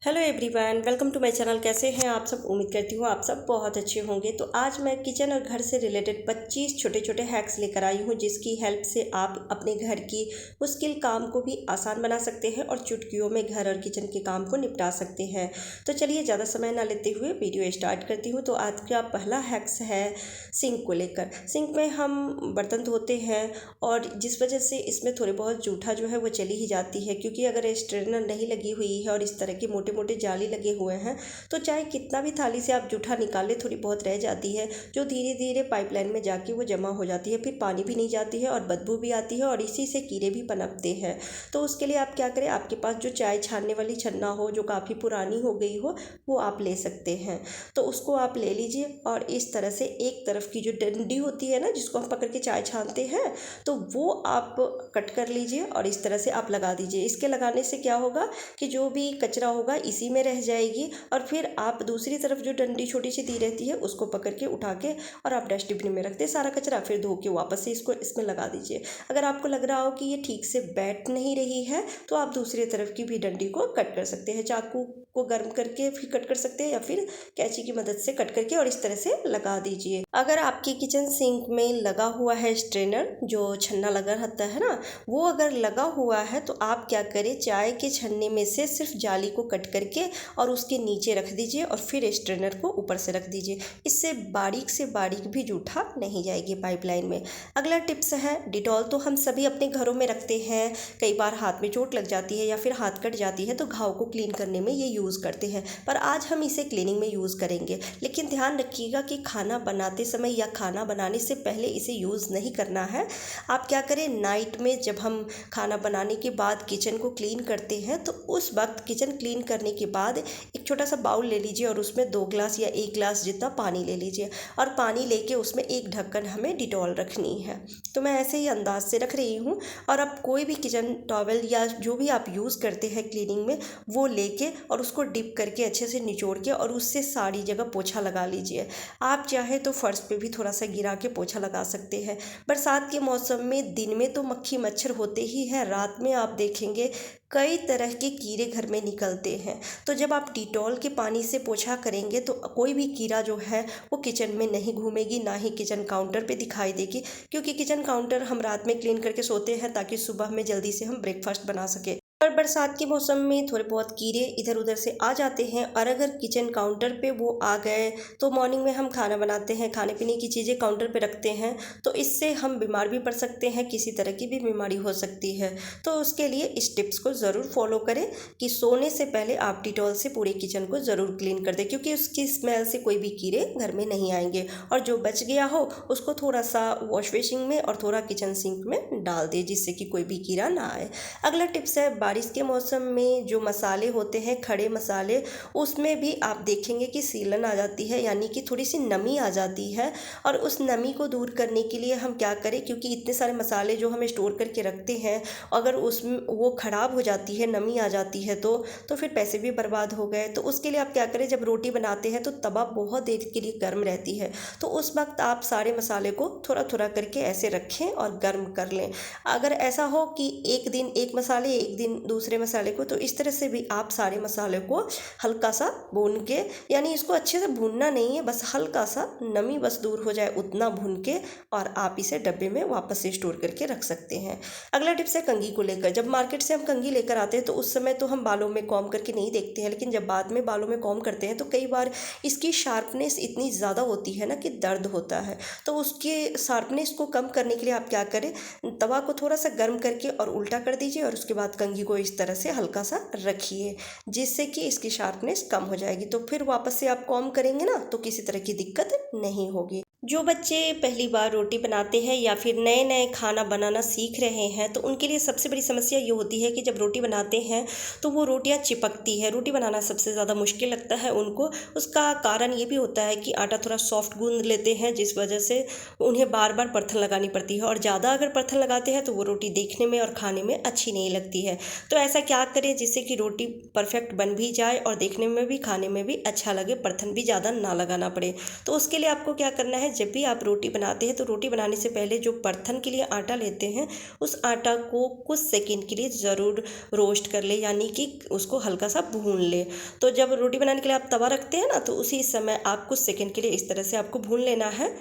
Hello everyone, welcome to my channel. कैसे हैं आप सब? उम्मीद करती हूँ आप सब बहुत अच्छे होंगे। तो आज मैं किचन और घर से रिलेटेड 25 छोटे छोटे हैक्स लेकर आई हूँ, जिसकी हेल्प से आप अपने घर की मुश्किल काम को भी आसान बना सकते हैं और चुटकियों में घर और किचन के काम को निपटा सकते हैं। तो चलिए ज़्यादा समय ना लेते हुए वीडियो स्टार्ट करती हूँ। तो आज का पहला हैक्स है सिंक को लेकर। सिंक में हम बर्तन धोते हैं और जिस वजह से इसमें थोड़े बहुत जूठा जो है वो चली ही जाती है, क्योंकि अगर स्ट्रेनर नहीं लगी हुई है और इस तरह के मोटे मोटे जाली लगे हुए हैं तो चाहे कितना भी थाली से आप जूठा निकालें, थोड़ी बहुत रह जाती है जो धीरे धीरे पाइपलाइन में जाके वो जमा हो जाती है। फिर पानी भी नहीं जाती है और बदबू भी आती है और इसी से कीड़े भी पनपते हैं। तो उसके लिए आप क्या करें, आपके पास जो चाय छानने वाली छन्ना हो जो काफ़ी पुरानी हो गई हो वो आप ले सकते हैं। तो उसको आप ले लीजिए और इस तरह से एक तरफ की जो डंडी होती है ना, जिसको हम पकड़ के चाय छानते हैं, तो वो आप कट कर लीजिए और इस तरह से आप लगा दीजिए। इसके लगाने से क्या होगा कि जो भी कचरा होगा इसी में रह जाएगी और फिर आप दूसरी तरफ जो डंडी छोटी सी दी रहती है उसको पकड़ के उठा के और आप डस्टबिन में रख दें सारा कचरा, फिर धो के वापस से इसको इसमें लगा दीजिए। अगर आपको लग रहा हो कि ये ठीक से बैठ नहीं रही है तो आप दूसरी तरफ की भी डंडी को कट कर सकते हैं। चाकू को गर्म करके फिर कट कर सकते हैं या फिर कैंची की मदद से कट करके और इस तरह से लगा दीजिए। अगर आपकी किचन सिंक में लगा हुआ है स्ट्रेनर, जो छन्ना लगा रहता है ना, वो अगर लगा हुआ है तो आप क्या करें, चाय के छन्ने में से सिर्फ जाली को कट करके और उसके नीचे रख दीजिए और फिर स्ट्रेनर को ऊपर से रख दीजिए। इससे बारीक से बारीक भी जूठा नहीं जाएगी पाइपलाइन में। अगला टिप्स है डिटॉल। तो हम सभी अपने घरों में रखते हैं, कई बार हाथ में चोट लग जाती है या फिर हाथ कट जाती है तो घाव को क्लीन करने में ये यूज़ करते हैं, पर आज हम इसे क्लीनिंग में यूज़ करेंगे। लेकिन ध्यान रखिएगा कि खाना बनाते समय या खाना बनाने से पहले इसे यूज़ नहीं करना है। आप क्या करें, नाइट में जब हम खाना बनाने के बाद किचन को क्लीन करते हैं तो उस वक्त किचन क्लीन करने के बाद एक छोटा सा बाउल ले लीजिए और उसमें 2 ग्लास या 1 ग्लास जितना पानी ले लीजिए और पानी लेके उसमें एक ढक्कन हमें डिटॉल रखनी है। तो मैं ऐसे ही अंदाज से रख रही हूँ। और अब कोई भी किचन टॉवल या जो भी आप यूज़ करते हैं क्लीनिंग में, वो लेके और उसको डिप करके अच्छे से निचोड़ के और उससे सारी जगह पोछा लगा लीजिए। आप चाहे तो फर्श पे भी थोड़ा सा गिरा के पोछा लगा सकते हैं। बरसात के मौसम में दिन में तो मक्खी मच्छर होते ही हैं, रात में आप देखेंगे कई तरह के कीड़े घर में निकलते हैं। तो जब आप डिटॉल के पानी से पोछा करेंगे तो कोई भी कीड़ा जो है वो किचन में नहीं घूमेगी, ना ही किचन काउंटर पे दिखाई देगी, क्योंकि किचन काउंटर हम रात में क्लीन करके सोते हैं ताकि सुबह में जल्दी से हम ब्रेकफास्ट बना सके। पर बरसात के मौसम में थोड़े बहुत कीड़े इधर उधर से आ जाते हैं और अगर किचन काउंटर पे वो आ गए तो मॉर्निंग में हम खाना बनाते हैं, खाने पीने की चीज़ें काउंटर पे रखते हैं, तो इससे हम बीमार भी पड़ सकते हैं, किसी तरह की भी बीमारी हो सकती है। तो उसके लिए इस टिप्स को ज़रूर फॉलो करें कि सोने से पहले आप डिटॉल से पूरे किचन को ज़रूर क्लीन कर दें, क्योंकि उसकी स्मेल से कोई भी कीड़े घर में नहीं आएंगे। और जो बच गया हो उसको थोड़ा सा वॉश बेसिन में और थोड़ा किचन सिंक में डाल दें, जिससे कि कोई भी कीड़ा ना आए। अगला टिप्स है, बारिश के मौसम में जो मसाले होते हैं, खड़े मसाले, उसमें भी आप देखेंगे कि सीलन आ जाती है, यानी कि थोड़ी सी नमी आ जाती है। और उस नमी को दूर करने के लिए हम क्या करें, क्योंकि इतने सारे मसाले जो हम स्टोर करके रखते हैं, अगर उसमें वो ख़राब हो जाती है, नमी आ जाती है तो फिर पैसे भी बर्बाद हो गए। तो उसके लिए आप क्या करें, जब रोटी बनाते हैं तो तवा बहुत देर के लिए गर्म रहती है, तो उस वक्त आप सारे मसाले को थोड़ा थोड़ा करके ऐसे रखें और गर्म कर लें। अगर ऐसा हो कि एक दिन एक मसाले एक दिन दूसरे मसाले को, तो इस तरह से भी आप सारे मसाले को हल्का सा भून के, यानी इसको अच्छे से भूनना नहीं है, बस हल्का सा नमी बस दूर हो जाए उतना भून के और आप इसे डब्बे में वापस से स्टोर करके रख सकते हैं। अगला टिप्स है कंघी को लेकर। जब मार्केट से हम कंघी लेकर आते हैं तो उस समय तो हम बालों में कॉम्ब करके नहीं देखते हैं, लेकिन जब बाद में बालों में कॉम्ब करते हैं तो कई बार इसकी शार्पनेस इतनी ज़्यादा होती है ना कि दर्द होता है। तो उसके शार्पनेस को कम करने के लिए आप क्या करें, तवा को थोड़ा सा गर्म करके और उल्टा कर दीजिए और उसके बाद कंघी को इस तरह से हल्का सा रखिए, जिससे कि इसकी शार्पनेस कम हो जाएगी। तो फिर वापस से आप कॉम्ब करेंगे ना तो किसी तरह की दिक्कत नहीं होगी। जो बच्चे पहली बार रोटी बनाते हैं या फिर नए नए खाना बनाना सीख रहे हैं तो उनके लिए सबसे बड़ी समस्या ये होती है कि जब रोटी बनाते हैं तो वो रोटियां चिपकती है। रोटी बनाना सबसे ज़्यादा मुश्किल लगता है उनको। उसका कारण ये भी होता है कि आटा थोड़ा सॉफ्ट गूंद लेते हैं, जिस वजह से उन्हें बार बार परथन लगानी पड़ती है, और ज़्यादा अगर परथन लगाते हैं तो वो रोटी देखने में और खाने में अच्छी नहीं लगती है। तो ऐसा क्या करें जिससे कि रोटी परफेक्ट बन भी जाए और देखने में भी खाने में भी अच्छा लगे, परथन भी ज़्यादा ना लगाना पड़े। तो उसके लिए आपको क्या करना है, जब भी आप रोटी बनाते हैं तो रोटी बनाने से पहले जो बर्तन के लिए आटा लेते हैं उस आटा को कुछ सेकंड के लिए ज़रूर रोस्ट कर ले, यानी कि उसको हल्का सा भून ले। तो जब रोटी बनाने के लिए आप तवा रखते हैं ना, तो उसी समय आप कुछ सेकंड के लिए इस तरह से आपको भून लेना है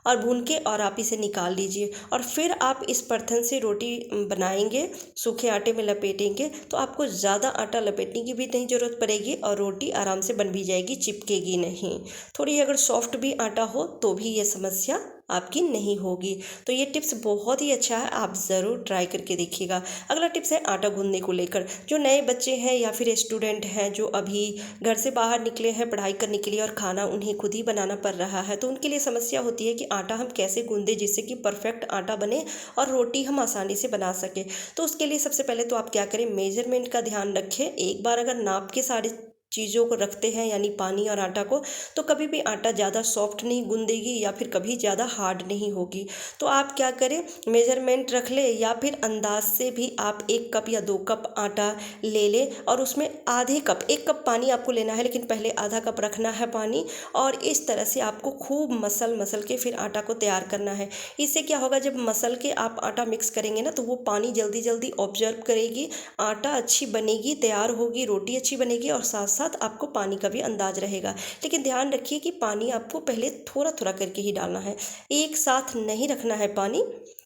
और भून के और आप इसे निकाल लीजिए। और फिर आप इस बर्तन से रोटी बनाएंगे, सूखे आटे में लपेटेंगे, तो आपको ज़्यादा आटा लपेटने की भी नहीं ज़रूरत पड़ेगी और रोटी आराम से बन भी जाएगी, चिपकेगी नहीं। थोड़ी अगर सॉफ्ट भी आटा हो तो भी ये समस्या आपकी नहीं होगी। तो ये टिप्स बहुत ही अच्छा है, आप ज़रूर ट्राई करके देखिएगा। अगला टिप्स है आटा गूंदने को लेकर। जो नए बच्चे हैं या फिर स्टूडेंट हैं जो अभी घर से बाहर निकले हैं पढ़ाई करने के लिए और खाना उन्हें खुद ही बनाना पड़ रहा है, तो उनके लिए समस्या होती है कि आटा हम कैसे गूंदें जिससे कि परफेक्ट आटा बने और रोटी हम आसानी से बना सकें। तो उसके लिए सबसे पहले तो आप क्या करें, मेजरमेंट का ध्यान रखें। एक बार अगर नाप के सारे चीज़ों को रखते हैं यानी पानी और आटा को, तो कभी भी आटा ज़्यादा सॉफ्ट नहीं गूंदेगी या फिर कभी ज़्यादा हार्ड नहीं होगी। तो आप क्या करें, मेजरमेंट रख ले या फिर अंदाज से भी आप 1 कप या 2 कप आटा ले लें और उसमें आधे कप, 1 कप पानी आपको लेना है, लेकिन पहले आधा कप रखना है पानी। और इस तरह से आपको खूब मसल के फिर आटा को तैयार करना है। इससे क्या होगा, जब मसल के आप आटा मिक्स करेंगे ना, तो वो पानी जल्दी जल्दी ऑब्जर्व करेगी, आटा अच्छी बनेगी, तैयार होगी, रोटी अच्छी बनेगी और साथ साथ आपको पानी का भी अंदाज रहेगा। लेकिन ध्यान रखिए कि पानी आपको पहले थोड़ा थोड़ा करके ही डालना है, एक साथ नहीं रखना है पानी।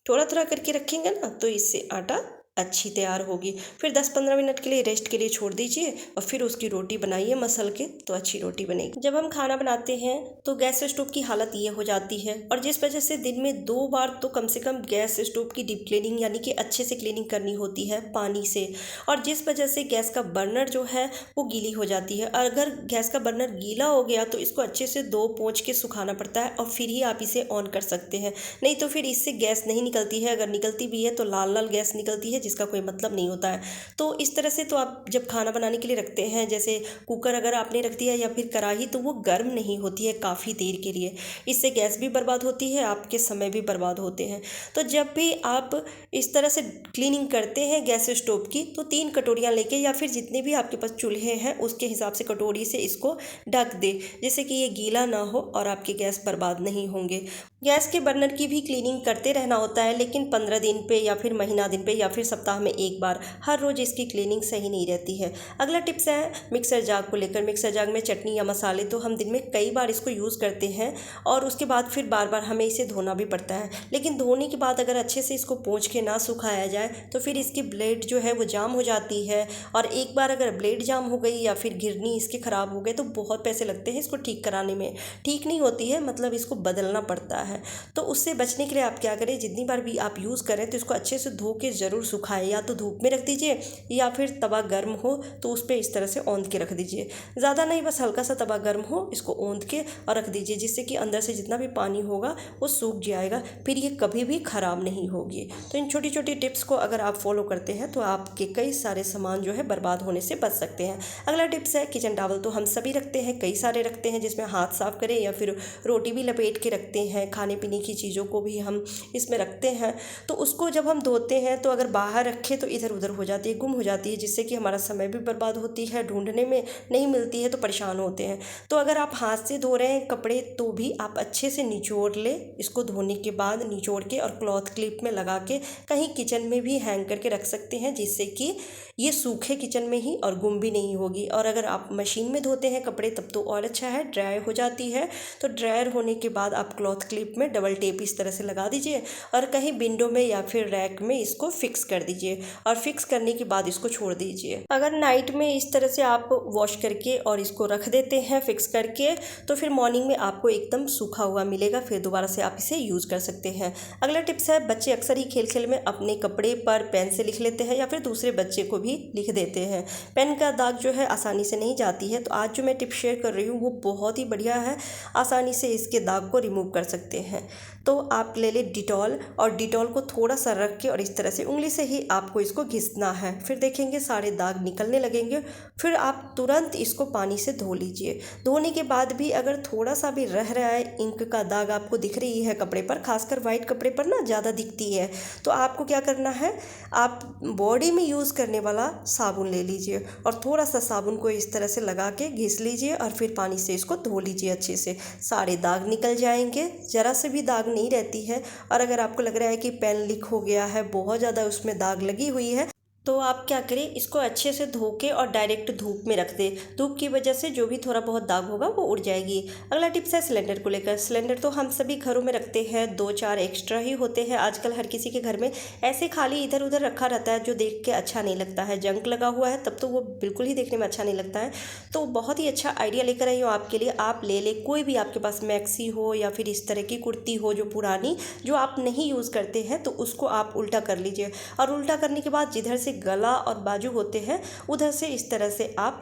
थोड़ा थोड़ा करके रखेंगे ना तो इससे आटा अच्छी तैयार होगी। फिर 10-15 मिनट के लिए रेस्ट के लिए छोड़ दीजिए और फिर उसकी रोटी बनाइए मसल के, तो अच्छी रोटी बनेगी। जब हम खाना बनाते हैं तो गैस स्टोव की हालत ये हो जाती है, और जिस वजह से दिन में 2 बार तो कम से कम गैस स्टोव की डीप क्लीनिंग यानी कि अच्छे से क्लीनिंग करनी होती है पानी से, और जिस वजह से गैस का बर्नर जो है वो गीली हो जाती है। अगर गैस का बर्नर गीला हो गया तो इसको अच्छे से 2 पोंछ के सुखाना पड़ता है और फिर ही आप इसे ऑन कर सकते हैं, नहीं तो फिर इससे गैस नहीं निकलती है। अगर निकलती भी है तो लाल लाल गैस निकलती है जिसका कोई मतलब नहीं होता है। तो इस तरह से तो आप जब खाना बनाने के लिए रखते हैं, जैसे कुकर अगर आपने रख दिया या फिर कढ़ाई, तो वो गर्म नहीं होती है काफ़ी देर के लिए, इससे गैस भी बर्बाद होती है, आपके समय भी बर्बाद होते हैं। तो जब भी आप इस तरह से क्लीनिंग करते हैं गैस स्टोव की, तो 3 कटोरियाँ लेके या फिर जितने भी आपके पास चूल्हे हैं उसके हिसाब से कटोरी से इसको ढक दे, जिससे कि ये गीला ना हो और आपके गैस बर्बाद नहीं होंगे। गैस के बर्नर की भी क्लीनिंग करते रहना होता है, लेकिन 15 दिन पे या फिर महीना दिन पे या फिर सप्ताह में 1 बार, हर रोज़ इसकी क्लीनिंग सही नहीं रहती है। अगला टिप्स है मिक्सर जाग को लेकर। मिक्सर जाग में चटनी या मसाले तो हम दिन में कई बार इसको यूज़ करते हैं और उसके बाद फिर बार बार हमें इसे धोना भी पड़ता है, लेकिन धोने के बाद अगर अच्छे से इसको पोंछ के ना सुखाया जाए तो फिर इसकी ब्लेड जो है वो जाम हो जाती है, और एक बार अगर ब्लेड जाम हो गई या फिर घिरनी इसके ख़राब हो गए तो बहुत पैसे लगते हैं इसको ठीक कराने में। ठीक नहीं होती है, मतलब इसको बदलना पड़ता है। तो उससे बचने के लिए आप क्या करें, जितनी बार भी आप यूज़ करें तो इसको अच्छे से धो के ज़रूर सुखाएं, या तो धूप में रख दीजिए या फिर तवा गर्म हो तो उस पर इस तरह से औंध के रख दीजिए। ज़्यादा नहीं, बस हल्का सा तवा गर्म हो, इसको औंध के और रख दीजिए, जिससे कि अंदर से जितना भी पानी होगा वो सूख जाएगा, फिर ये कभी भी ख़राब नहीं होगी। तो इन छोटी छोटी टिप्स को अगर आप फॉलो करते हैं तो आपके कई सारे सामान जो है बर्बाद होने से बच सकते हैं। अगला टिप्स है किचन टॉवल। तो हम सभी रखते हैं, कई सारे रखते हैं, जिसमें हाथ साफ करें या फिर रोटी भी लपेट के रखते हैं, खाने पीने की चीज़ों को भी हम इसमें रखते हैं। तो उसको जब हम धोते हैं तो अगर बाहर रखें तो इधर उधर हो जाती है, गुम हो जाती है, जिससे कि हमारा समय भी बर्बाद होती है, ढूंढने में नहीं मिलती है तो परेशान होते हैं। तो अगर आप हाथ से धो रहे हैं कपड़े तो भी आप अच्छे से निचोड़ ले, इसको धोने के बाद निचोड़ के और क्लॉथ क्लिप में लगा के कहीं किचन में भी हैंग करके रख सकते हैं, जिससे कि ये सूखे किचन में ही और गुम भी नहीं होगी। और अगर आप मशीन में धोते हैं कपड़े तब तो और अच्छा है, ड्राई हो जाती है। तो ड्रायर होने के बाद आप क्लॉथ क्लिप में डबल टेप इस तरह से लगा दीजिए और कहीं विंडो में या फिर रैक में इसको फिक्स कर दीजिए, और फिक्स करने के बाद इसको छोड़ दीजिए। अगर नाइट में इस तरह से आप वॉश करके और इसको रख देते हैं फिक्स करके, तो फिर मॉर्निंग में आपको एकदम सूखा हुआ मिलेगा, फिर दोबारा से आप इसे यूज़ कर सकते हैं। अगला टिप्स है, बच्चे अक्सर ही खेल खेल में अपने कपड़े पर पेन से लिख लेते हैं या फिर दूसरे बच्चे को भी लिख देते हैं। पेन का दाग जो है आसानी से नहीं जाती है, तो आज जो मैं टिप शेयर कर रही हूँ वो बहुत ही बढ़िया है, आसानी से इसके दाग को रिमूव कर सकते हैं। तो आप ले लें डिटॉल, और डिटॉल को थोड़ा सा रख के और इस तरह से उंगली से ही आपको इसको घिसना है। फिर देखेंगे सारे दाग निकलने लगेंगे। फिर आप तुरंत इसको पानी से धो लीजिए। धोने के बाद भी अगर थोड़ा सा भी रह रहा है, इंक का दाग आपको दिख रही है कपड़े पर, खासकर वाइट कपड़े पर ना ज़्यादा दिखती है, तो आपको क्या करना है, आप बॉडी में यूज़ करने वाला साबुन ले लीजिए और थोड़ा सा साबुन को इस तरह से लगा के घिस लीजिए और फिर पानी से इसको धो लीजिए अच्छे से। सारे दाग निकल जाएंगे, ज़रा से भी दाग नहीं रहती है। और अगर आपको लग रहा है कि पेन लीक हो गया है, बहुत ज़्यादा उसमें दाग लगी हुई है, तो आप क्या करें, इसको अच्छे से धो के और डायरेक्ट धूप में रख दें। धूप की वजह से जो भी थोड़ा बहुत दाग होगा वो उड़ जाएगी। अगला टिप्स है सिलेंडर को लेकर। सिलेंडर तो हम सभी घरों में रखते हैं, 2-4 एक्स्ट्रा ही होते हैं आजकल हर किसी के घर में। ऐसे खाली इधर उधर रखा रहता है जो देख के अच्छा नहीं लगता है, जंक लगा हुआ है तब तो वो बिल्कुल ही देखने में अच्छा नहीं लगता है। तो बहुत ही अच्छा आइडिया लेकर आई हूँ आपके लिए। आप ले लें, कोई भी आपके पास मैक्सी हो या फिर इस तरह की कुर्ती हो जो पुरानी, जो आप नहीं यूज़ करते हैं, तो उसको आप उल्टा कर लीजिए। और उल्टा करने के बाद जिधर से गला और बाजू होते हैं उधर से इस तरह से आप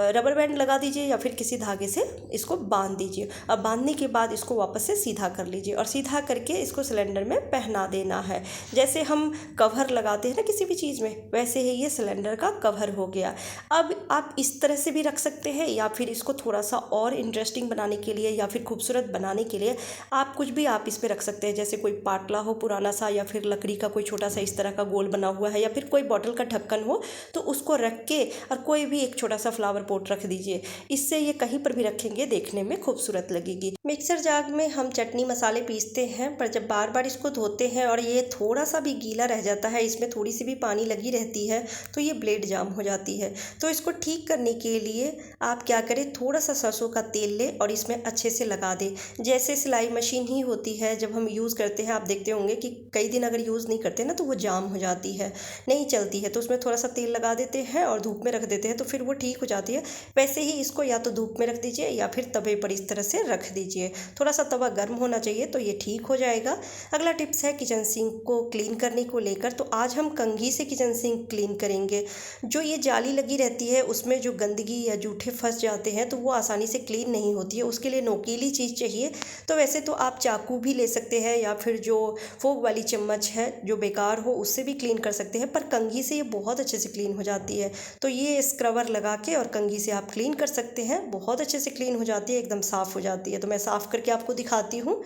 रबर बैंड लगा दीजिए या फिर किसी धागे से इसको बांध दीजिए। अब बांधने के बाद इसको वापस से सीधा कर लीजिए और सीधा करके इसको सिलेंडर में पहना देना है। जैसे हम कवर लगाते हैं ना किसी भी चीज़ में, वैसे ही ये सिलेंडर का कवर हो गया। अब आप इस तरह से भी रख सकते हैं या फिर इसको थोड़ा सा और इंटरेस्टिंग बनाने के लिए या फिर खूबसूरत बनाने के लिए आप कुछ भी आप इस पर रख सकते हैं। जैसे कोई पाटला हो पुराना सा या फिर लकड़ी का कोई छोटा सा इस तरह का गोल बना हुआ है या फिर कोई बॉटल का ढक्कन हो, तो उसको रख के और कोई भी एक छोटा सा फ्लावर पॉट रख दीजिए। इससे ये कहीं पर भी रखेंगे देखने में खूबसूरत लगेगी। मिक्सर जार में हम चटनी मसाले पीसते हैं, पर जब बार बार इसको धोते हैं और ये थोड़ा सा भी गीला रह जाता है, इसमें थोड़ी सी भी पानी लगी रहती है, तो ये ब्लेड जाम हो जाती है। तो इसको ठीक करने के लिए आप क्या करें, थोड़ा सा सरसों का तेल लें और इसमें अच्छे से लगा दें। जैसे सिलाई मशीन ही होती है, जब हम यूज़ करते हैं आप देखते होंगे कि कई दिन अगर यूज़ नहीं करते ना तो वो जाम हो जाती है, नहीं चलती है। तो उसमें थोड़ा सा तेल लगा देते हैं और धूप में रख देते हैं तो फिर वो ठीक हो जाती है। वैसे ही इसको या तो धूप में रख दीजिए या फिर तवे पर इस तरह से रख दीजिए। थोड़ा सा तवा गर्म होना चाहिए तो ये ठीक हो जाएगा। अगला टिप्स है किचन सिंक को क्लीन करने को लेकर। तो आज हम कंघी से किचन सिंक क्लीन करेंगे। जो ये जाली लगी रहती है उसमें जो गंदगी या जूठे फंस जाते हैं तो वो आसानी से क्लीन नहीं होती है, उसके लिए नोकीली चीज़ चाहिए। तो वैसे तो आप चाकू भी ले सकते हैं या फिर जो फोक वाली चम्मच है जो बेकार हो उससे भी क्लीन कर सकते हैं, पर कंघी से ये बहुत अच्छे से क्लीन हो जाती है। तो ये स्क्रबर लगा के और कंघी से आप क्लीन कर सकते हैं, बहुत अच्छे से क्लीन हो जाती है, एकदम साफ़ हो जाती है। तो मैं साफ़ करके आपको दिखाती हूँ।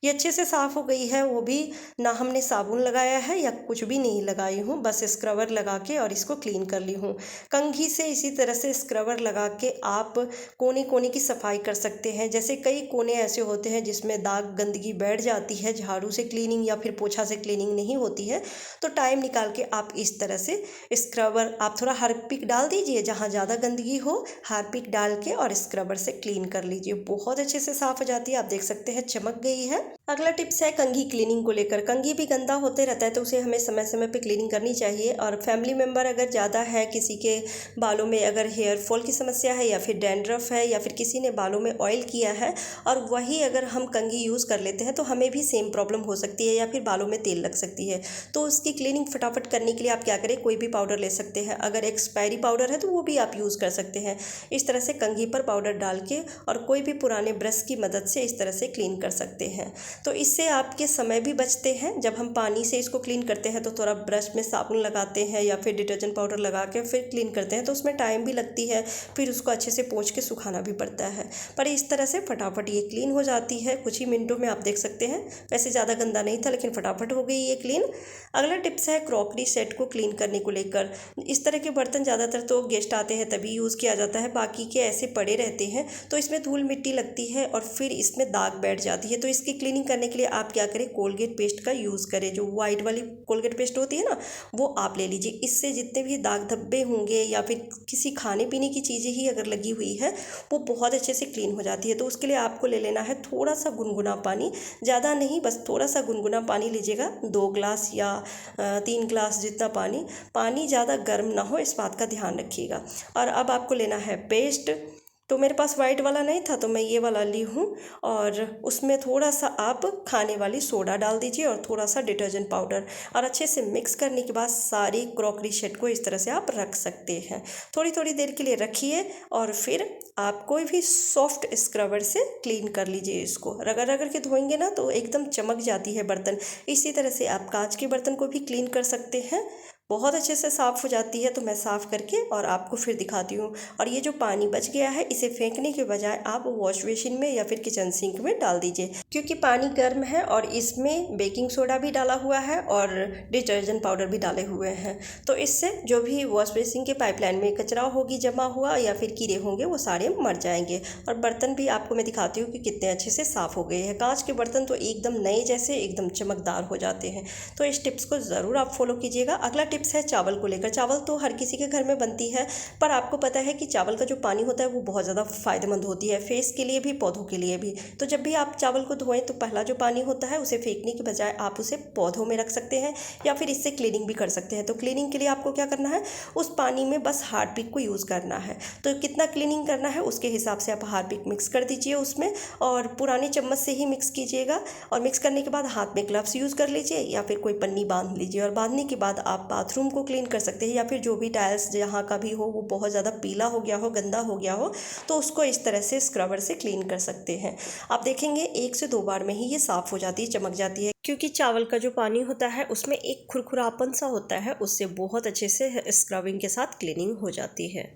ये अच्छे से साफ़ हो गई है, वो भी ना हमने साबुन लगाया है या कुछ भी नहीं लगाई हूँ, बस स्क्रबर लगा के और इसको क्लीन कर ली हूँ कंघी से। इसी तरह से स्क्रबर लगा के आप कोने कोने की सफाई कर सकते हैं। जैसे कई कोने ऐसे होते हैं जिसमें दाग गंदगी बैठ जाती है, झाड़ू से क्लीनिंग या फिर पोछा से क्लीनिंग नहीं होती है, तो टाइम निकाल के आप इस तरह से स्क्रबर, आप थोड़ा हार्पिक डाल दीजिए, जहाँ ज़्यादा गंदगी हो हार्पिक डाल के और स्क्रबर से क्लीन कर लीजिए, बहुत अच्छे से साफ़ हो जाती है। आप देख सकते हैं चमक गई है। अगला टिप्स है कंघी क्लीनिंग को लेकर। कंघी भी गंदा होते रहता है तो उसे हमें समय समय पे क्लीनिंग करनी चाहिए। और फैमिली मेम्बर अगर ज़्यादा है, किसी के बालों में अगर हेयर फॉल की समस्या है या फिर डैंड्रफ है या फिर किसी ने बालों में ऑयल किया है और वही अगर हम कंघी यूज़ कर लेते हैं तो हमें भी सेम प्रॉब्लम हो सकती है या फिर बालों में तेल लग सकती है। तो उसकी क्लीनिंग फटाफट करने के लिए आप क्या करें, कोई भी पाउडर ले सकते हैं। अगर एक्सपायरी पाउडर है तो वो भी आप यूज़ कर सकते हैं। इस तरह से कंघी पर पाउडर डाल के और कोई भी पुराने ब्रश की मदद से इस तरह से क्लीन कर सकते हैं। तो इससे आपके समय भी बचते हैं। जब हम पानी से इसको क्लीन करते हैं तो थोड़ा ब्रश में साबुन लगाते हैं या फिर डिटर्जेंट पाउडर लगा के फिर क्लीन करते हैं तो उसमें टाइम भी लगती है, फिर उसको अच्छे से पोंछ के सुखाना भी पड़ता है। पर इस तरह से फटाफट ये क्लीन हो जाती है, कुछ ही मिनटों में आप देख सकते हैं। वैसे ज़्यादा गंदा नहीं था लेकिन फटाफट हो गई ये क्लीन। अगला टिप्स है क्रॉकरी सेट को क्लीन करने को लेकर। इस तरह के बर्तन ज़्यादातर तो गेस्ट आते हैं तभी यूज़ किया जाता है, बाकी के ऐसे पड़े रहते हैं तो इसमें धूल मिट्टी लगती है और फिर इसमें दाग बैठ जाती है। तो इसकी क्लीनिंग करने के लिए आप क्या करें, कोलगेट पेस्ट का यूज़ करें। जो वाइट वाली कोलगेट पेस्ट होती है ना, वो आप ले लीजिए। इससे जितने भी दाग धब्बे होंगे या फिर किसी खाने पीने की चीज़ें ही अगर लगी हुई है वो बहुत अच्छे से क्लीन हो जाती है। तो उसके लिए आपको ले लेना है थोड़ा सा गुनगुना पानी, ज़्यादा नहीं, बस थोड़ा सा गुनगुना पानी लीजिएगा, 2 ग्लास या 3 ग्लास जितना पानी। पानी ज़्यादा गर्म ना हो, इस बात का ध्यान रखिएगा। और अब आपको लेना है पेस्ट। तो मेरे पास वाइट वाला नहीं था तो मैं ये वाला ली हूँ। और उसमें थोड़ा सा आप खाने वाली सोडा डाल दीजिए और थोड़ा सा डिटर्जेंट पाउडर, और अच्छे से मिक्स करने के बाद सारी क्रॉकरी सेट को इस तरह से आप रख सकते हैं। थोड़ी थोड़ी देर के लिए रखिए और फिर आप कोई भी सॉफ्ट स्क्रबर से क्लीन कर लीजिए। इसको रगड़ रगड़ के धोएंगे ना तो एकदम चमक जाती है बर्तन। इसी तरह से आप कांच के बर्तन को भी क्लीन कर सकते हैं, बहुत अच्छे से साफ़ हो जाती है। तो मैं साफ़ करके और आपको फिर दिखाती हूँ। और ये जो पानी बच गया है इसे फेंकने के बजाय आप वॉश बेसिन में या फिर किचन सिंक में डाल दीजिए, क्योंकि पानी गर्म है और इसमें बेकिंग सोडा भी डाला हुआ है और डिटर्जेंट पाउडर भी डाले हुए हैं। तो इससे जो भी वॉश बेसिन के पाइपलाइन में कचरा होगी जमा हुआ या फिर कीड़े होंगे वो सारे मर जाएंगे। और बर्तन भी आपको मैं दिखाती हूँ कि कितने अच्छे से साफ़ हो गए हैं। कांच के बर्तन तो एकदम नए जैसे एकदम चमकदार हो जाते हैं। तो इस टिप्स को ज़रूर आप फॉलो कीजिएगा। अगला टिप्स है चावल को लेकर। चावल तो हर किसी के घर में बनती है, पर आपको पता है कि चावल का जो पानी होता है वो बहुत ज़्यादा फ़ायदेमंद होती है, फेस के लिए भी पौधों के लिए भी। तो जब भी आप चावल को धोएं तो पहला जो पानी होता है उसे फेंकने के बजाय आप उसे पौधों में रख सकते हैं या फिर इससे क्लीनिंग भी कर सकते हैं। तो क्लीनिंग के लिए आपको क्या करना है, उस पानी में बस हार्पिक को यूज़ करना है। तो कितना क्लीनिंग करना है उसके हिसाब से आप हार्पिक मिक्स कर दीजिए उसमें, और पुराने चम्मच से ही मिक्स कीजिएगा। और मिक्स करने के बाद हाथ में ग्लव्स यूज़ कर लीजिए या फिर कोई पन्नी बांध लीजिए। और बांधने के बाद आप बाथरूम को क्लीन कर सकते हैं, या फिर जो भी टाइल्स जहाँ का भी हो वो बहुत ज़्यादा पीला हो गया हो, गंदा हो गया हो, तो उसको इस तरह से स्क्रबर से क्लीन कर सकते हैं। आप देखेंगे 1 से 2 बार में ही ये साफ़ हो जाती है, चमक जाती है, क्योंकि चावल का जो पानी होता है उसमें एक खुरखुरापन सा होता है, उससे बहुत अच्छे से स्क्रबिंग के साथ क्लीनिंग हो जाती है।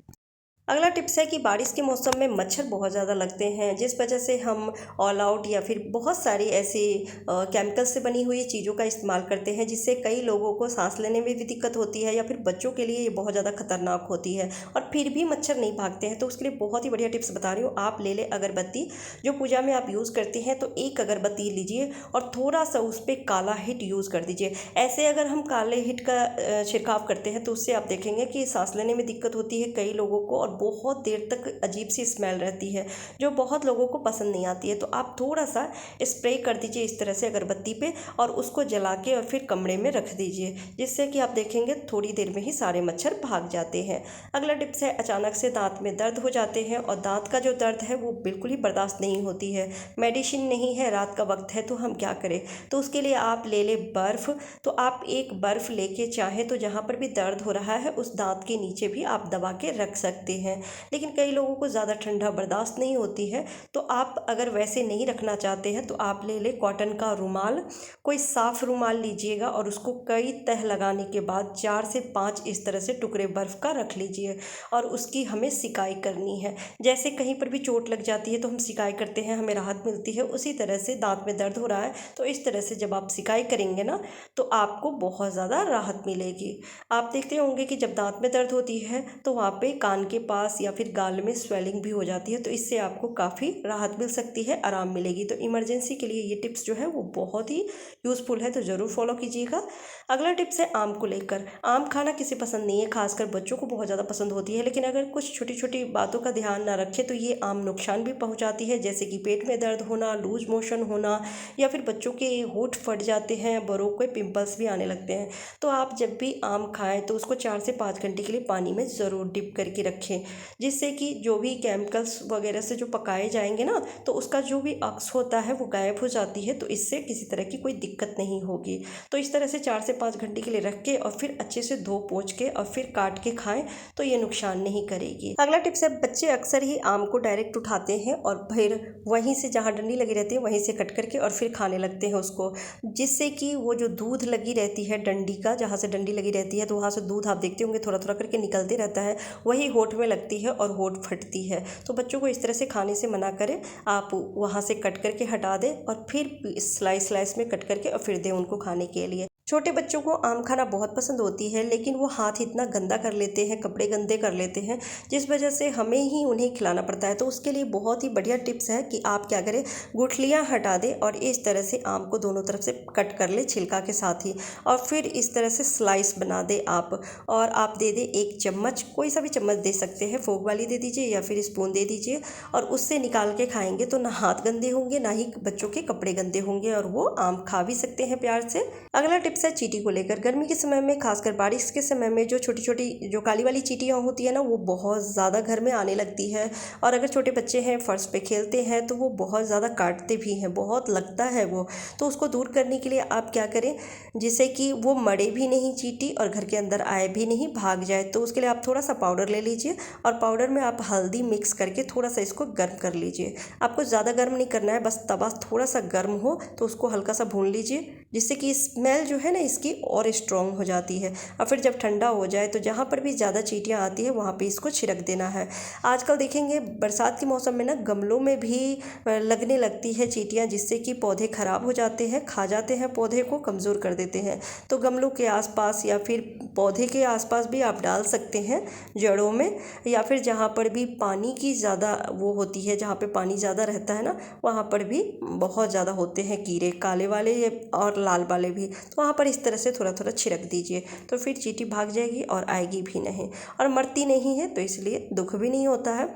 अगला टिप्स है कि बारिश के मौसम में मच्छर बहुत ज़्यादा लगते हैं, जिस वजह से हम ऑल आउट या फिर बहुत सारी ऐसी केमिकल से बनी हुई चीज़ों का इस्तेमाल करते हैं, जिससे कई लोगों को सांस लेने में भी दिक्कत होती है या फिर बच्चों के लिए ये बहुत ज़्यादा खतरनाक होती है, और फिर भी मच्छर नहीं भागते हैं। तो उसके लिए बहुत ही बढ़िया टिप्स बता रही हूँ। आप ले लें अगरबत्ती, जो पूजा में आप यूज़ करते हैं, तो एक अगरबत्ती लीजिए और थोड़ा सा उस पर काला हिट यूज़ कर दीजिए। ऐसे अगर हम काले हिट का छिड़काव करते हैं तो उससे आप देखेंगे कि सांस लेने में दिक्कत होती है कई लोगों को, और बहुत देर तक अजीब सी स्मेल रहती है जो बहुत लोगों को पसंद नहीं आती है। तो आप थोड़ा सा स्प्रे कर दीजिए इस तरह से अगरबत्ती पे, और उसको जला के और फिर कमरे में रख दीजिए, जिससे कि आप देखेंगे थोड़ी देर में ही सारे मच्छर भाग जाते हैं। अगला टिप्स है, अचानक से दांत में दर्द हो जाते हैं और दांत का जो दर्द है वो बिल्कुल ही बर्दाश्त नहीं होती है, मेडिसिन नहीं है, रात का वक्त है, तो हम क्या करें। तो उसके लिए आप ले ले बर्फ़। तो आप एक बर्फ़ लेके चाहे तो जहाँ पर भी दर्द हो रहा है उस दांत के नीचे भी आप दबा के रख सकते हैं। लेकिन कई लोगों को ज़्यादा ठंडा बर्दाश्त नहीं होती है, तो आप अगर वैसे नहीं रखना चाहते हैं तो आप ले ले कॉटन का रुमाल। कोई साफ़ रुमाल लीजिएगा और उसको कई तह लगाने के बाद 4 से 5 इस तरह से टुकड़े बर्फ़ का रख लीजिए, और उसकी हमें सिकाई करनी है। जैसे कहीं पर भी चोट लग जाती है तो हम सिकाई करते हैं, हमें राहत मिलती है, उसी तरह से दांत में दर्द हो रहा है तो इस तरह से जब आप सिकाई करेंगे ना तो आपको बहुत ज़्यादा राहत मिलेगी। आप देखते होंगे कि जब दांत में दर्द होती है तो वहाँ पे कान के पास या फिर गाल में स्वेलिंग भी हो जाती है, तो इससे आपको काफ़ी राहत मिल सकती है, आराम मिलेगी। तो इमरजेंसी के लिए ये टिप्स जो है वो बहुत ही यूज़फुल है, तो ज़रूर फॉलो कीजिएगा। अगला टिप्स है आम को लेकर। आम खाना किसे पसंद नहीं है, खासकर बच्चों को बहुत ज़्यादा पसंद होती है, लेकिन अगर कुछ छोटी छोटी बातों का ध्यान ना रखें तो ये आम नुकसान भी पहुँचाती है, जैसे कि पेट में दर्द होना, लूज मोशन होना, या फिर बच्चों के होंठ फट जाते हैं, बड़ों को पिंपल्स भी आने लगते हैं। तो आप जब भी आम खाएं तो उसको 4 से 5 घंटे के लिए पानी में ज़रूर डिप करके रखें, जिससे कि जो भी केमिकल्स वगैरह से जो पकाए जाएंगे ना तो उसका जो भी अक्स होता है वो गायब हो जाती है, तो इससे किसी तरह की कोई दिक्कत नहीं होगी। तो इस तरह से 4 से 5 घंटे के लिए रख के और फिर अच्छे से धो पोंछ के और फिर काट के खाएं तो ये नुकसान नहीं करेगी। अगला टिप्स है, बच्चे अक्सर ही आम को डायरेक्ट उठाते हैं और फिर वहीं से जहाँ डंडी लगी रहती है वहीं से कट करके और फिर खाने लगते हैं उसको, जिससे कि वो जो दूध लगी रहती है डंडी का, जहाँ से डंडी लगी रहती है तो वहाँ से दूध आप देखते होंगे थोड़ा थोड़ा करके निकलते रहता है, वही होंठ में लगती है और होंठ फटती है। तो बच्चों को इस तरह से खाने से मना करें, आप वहाँ से कट करके हटा दें और फिर स्लाइस स्लाइस में कट करके और फिर दें उनको खाने के लिए। छोटे बच्चों को आम खाना बहुत पसंद होती है, लेकिन वो हाथ इतना गंदा कर लेते हैं, कपड़े गंदे कर लेते हैं, जिस वजह से हमें ही उन्हें खिलाना पड़ता है। तो उसके लिए बहुत ही बढ़िया टिप्स है कि आप क्या करें, गुठलियाँ हटा दें और इस तरह से आम को दोनों तरफ से कट कर ले छिलका के साथ ही, और फिर इस तरह से स्लाइस बना दें आप, और आप दे दें 1 चम्मच, कोई सा भी चम्मच दे सकते हैं, फोक वाली दे दीजिए या फिर स्पून दे दीजिए, और उससे निकाल के खाएंगे तो ना हाथ गंदे होंगे ना ही बच्चों के कपड़े गंदे होंगे और वो आम खा भी सकते हैं प्यार से। अगला टिप्स टिप्स है चींटी को लेकर। गर्मी के समय में, खासकर बारिश के समय में, जो छोटी छोटी जो काली वाली चींटियाँ होती है ना, वो बहुत ज़्यादा घर में आने लगती है। और अगर छोटे बच्चे हैं, फर्श पे खेलते हैं, तो वो बहुत ज़्यादा काटते भी हैं, बहुत लगता है वो। तो उसको दूर करने के लिए आप क्या करें, जिससे कि वो मरे भी नहीं चींटी और घर के अंदर आए भी नहीं, भाग जाए। तो उसके लिए आप थोड़ा सा पाउडर ले लीजिए और पाउडर में आप हल्दी मिक्स करके थोड़ा सा इसको गर्म कर लीजिए। आपको ज़्यादा गर्म नहीं करना है, बस तवा थोड़ा सा गर्म हो तो उसको हल्का सा भून लीजिए, जिससे कि स्मेल जो है ना इसकी और स्ट्रॉन्ग हो जाती है। और फिर जब ठंडा हो जाए तो जहाँ पर भी ज़्यादा चींटियाँ आती है वहाँ पे इसको छिड़क देना है। आजकल देखेंगे बरसात के मौसम में ना गमलों में भी लगने लगती है चींटियाँ, जिससे कि पौधे ख़राब हो जाते हैं, खा जाते हैं, पौधे को कमज़ोर कर देते हैं। तो गमलों के आसपास या फिर पौधे के आसपास भी आप डाल सकते हैं, जड़ों में, या फिर जहाँ पर भी पानी की ज़्यादा वो होती है, जहाँ पे पानी ज़्यादा रहता है ना, वहाँ पर भी बहुत ज़्यादा होते हैं कीड़े, काले वाले और लाल वाले भी। तो वहाँ पर इस तरह से थोड़ा थोड़ा छिड़क दीजिए, तो फिर चींटी भाग जाएगी और आएगी भी नहीं, और मरती नहीं है, तो इसलिए दुख भी नहीं होता है।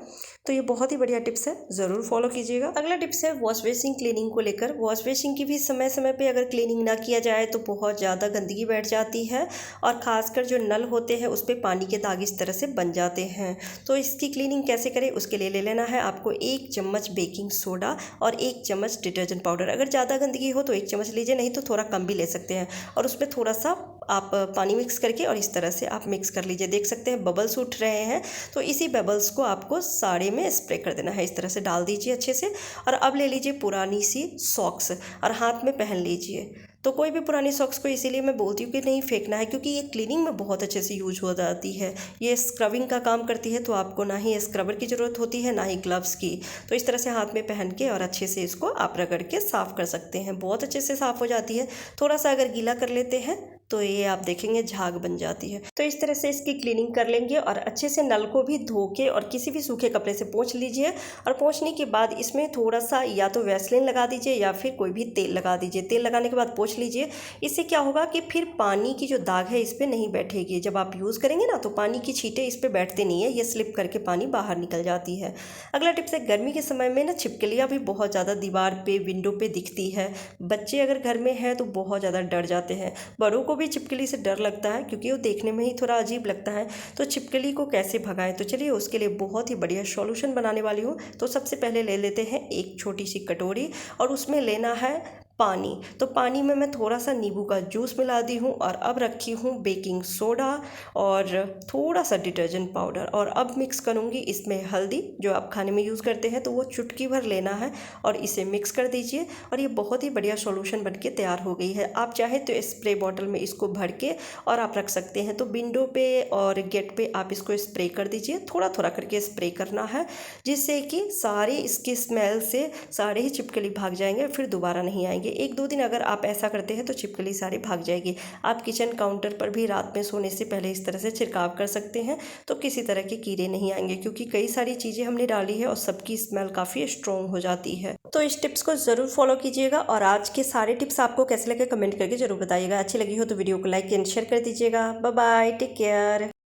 तो ये बहुत ही बढ़िया टिप्स है, ज़रूर फॉलो कीजिएगा। अगला टिप्स है वॉश बेसिन क्लीनिंग को लेकर। वॉश बेसिन की भी समय समय पे अगर क्लीनिंग ना किया जाए तो बहुत ज़्यादा गंदगी बैठ जाती है, और ख़ासकर जो नल होते हैं उस पर पानी के दाग इस तरह से बन जाते हैं। तो इसकी क्लीनिंग कैसे करें, उसके लिए ले लेना है आपको 1 चम्मच बेकिंग सोडा और 1 चम्मच डिटर्जेंट पाउडर। अगर ज़्यादा गंदगी हो तो 1 चम्मच लीजिए, नहीं तो थोड़ा कम भी ले सकते हैं। और उस पर थोड़ा सा आप पानी मिक्स करके और इस तरह से आप मिक्स कर लीजिए। देख सकते हैं बबल्स उठ रहे हैं, तो इसी बबल्स को आपको साड़ी में स्प्रे कर देना है। इस तरह से डाल दीजिए अच्छे से। और अब ले लीजिए पुरानी सी सॉक्स और हाथ में पहन लीजिए। तो कोई भी पुरानी सॉक्स को इसीलिए मैं बोलती हूँ कि नहीं फेंकना है, क्योंकि ये क्लीनिंग में बहुत अच्छे से यूज हो जाती है। ये स्क्रबिंग का काम करती है, तो आपको ना ही स्क्रबर की ज़रूरत होती है, ना ही ग्लव्स की। तो इस तरह से हाथ में पहन के और अच्छे से इसको आप रगड़ के साफ़ कर सकते हैं, बहुत अच्छे से साफ़ हो जाती है। थोड़ा सा अगर गीला कर लेते हैं तो ये आप देखेंगे झाग बन जाती है। तो इस तरह से इसकी क्लीनिंग कर लेंगे और अच्छे से नल को भी धो के और किसी भी सूखे कपड़े से पोंछ लीजिए। और पोंछने के बाद इसमें थोड़ा सा या तो वैसलीन लगा दीजिए या फिर कोई भी तेल लगा दीजिए। तेल लगाने के बाद पोंछ लीजिए। इससे क्या होगा कि फिर पानी की जो दाग है इस पर नहीं बैठेगी। जब आप यूज़ करेंगे ना तो पानी की छींटे इस पर बैठते नहीं है, ये स्लिप करके पानी बाहर निकल जाती है। अगला टिप्स है, गर्मी के समय में ना छिपकलियाँ भी बहुत ज़्यादा दीवार पे, विंडो पे दिखती है। बच्चे अगर घर में है तो बहुत ज़्यादा डर जाते हैं। बड़ों को भी छिपकली से डर लगता है, क्योंकि वो देखने में ही थोड़ा अजीब लगता है। तो छिपकली को कैसे भगाएं, तो चलिए उसके लिए बहुत ही बढ़िया सॉल्यूशन बनाने वाली हूँ। तो सबसे पहले ले लेते हैं एक छोटी सी कटोरी और उसमें लेना है पानी। तो पानी में मैं थोड़ा सा नींबू का जूस मिला दी हूँ और अब रखी हूँ बेकिंग सोडा और थोड़ा सा डिटर्जेंट पाउडर। और अब मिक्स करूँगी इसमें हल्दी, जो आप खाने में यूज़ करते हैं, तो वो चुटकी भर लेना है और इसे मिक्स कर दीजिए। और ये बहुत ही बढ़िया सॉल्यूशन बनके तैयार हो गई है। आप चाहें तो स्प्रे बॉटल में इसको भर के और आप रख सकते हैं। तो विंडो पे और गेट पे आप इसको स्प्रे कर दीजिए, थोड़ा थोड़ा करके स्प्रे करना है, जिससे कि सारे इसकी स्मेल से सारे ही छिपकली भाग जाएंगे, फिर दोबारा नहीं आएंगे। 1-2 दिन अगर आप ऐसा करते हैं तो छिपकली सारी भाग जाएगी। आप किचन काउंटर पर भी रात में सोने से पहले इस तरह से छिड़काव कर सकते हैं, तो किसी तरह के कीड़े नहीं आएंगे, क्योंकि कई सारी चीज़ें हमने डाली है और सबकी स्मेल काफ़ी स्ट्रॉन्ग हो जाती है। तो इस टिप्स को ज़रूर फॉलो कीजिएगा। और आज के सारे टिप्स आपको कैसे लगे कमेंट करके जरूर बताइएगा। अच्छी लगी हो तो वीडियो को लाइक एंड शेयर कर दीजिएगा। Bye bye, take care.